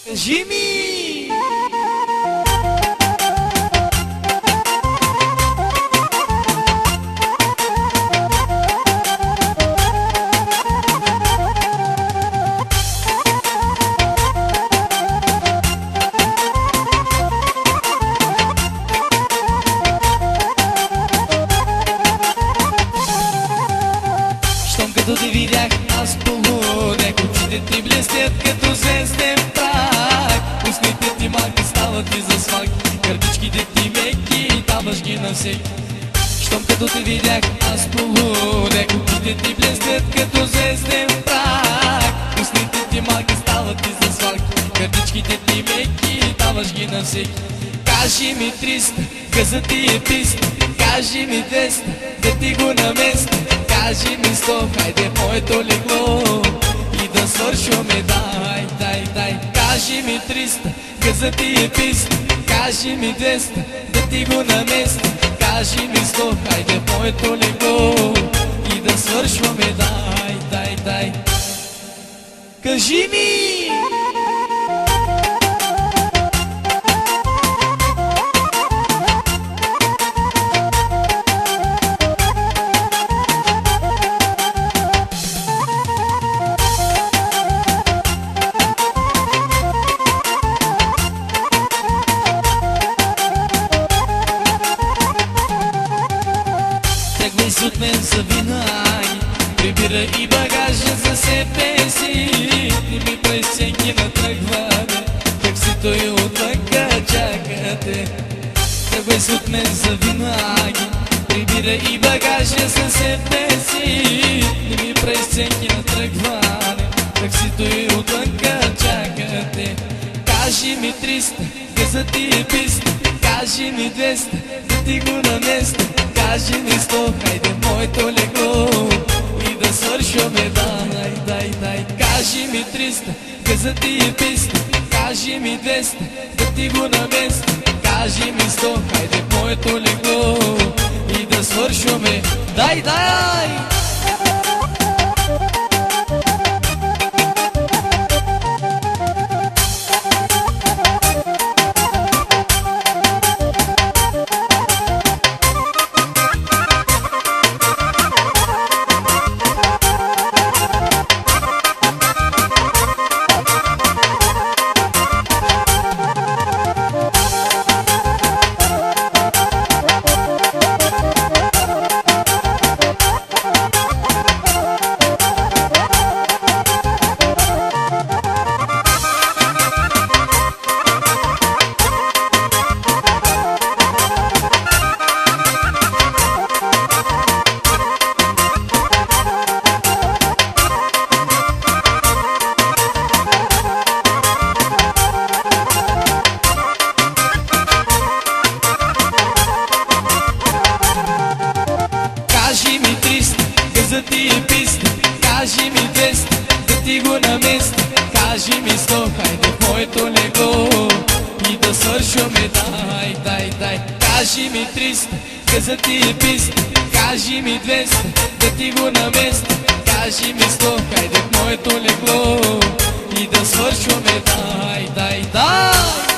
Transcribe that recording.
Кажи ми! Щом като те видях, аз полудях, очите ти блестят като звезден прах. Устните ти малки стават и за свак, кърпичките ти меки, даваш ги на всеки. Щом като те видях, аз полудях, очите ти блестят като звезден прах. Устните ти малки стават и за свак, кърпичките ти меки, даваш ги на всеки. Кажи ми 300, газа ти е писта, кажи ми 200, да ти го наместа. Кажи ми 100, хайде моето легло и да свършваме, дай, дай, дай. Кажи ми 300, газа ти е писта, кажи ми 200, да ти го наместа. Кажи ми 100, хайде моето легло и да свършваме, дай, дай, дай. Кажи ми! Тръгвай си от мен завинаги, прибирай и багажа за себе си. Не ми пресенки на тръгване, таксито и отвънка чакате. Тръгвай си от мен завинаги, прибирай и багажа за себе си. Не ми пресенки на тръгване, таксито и отвънка чакате. Кажи ми 300, газа ти е писта, кажи ми 200, да ти го наместа. Кажи ми 100, хайде моето легло и да свършваме, дай, дай, дай. Кажи ми 300, газа ти е писта, кажи ми 200, да ти го наместа. Кажи ми 100, хайде моето легло и да свършваме, дай, дай. Кажи ми 300, газа ти е писта, кажи ми 200, да ти го наместа. Кажи ми 100, хайде в моето легло и да свършваме, дай, дай, дай. Кажи ми 300, газа ти е писта, кажи ми 200, да ти го наместа. Кажи ми 100, хайде в моето легло и да свършваме, дай, дай, дай.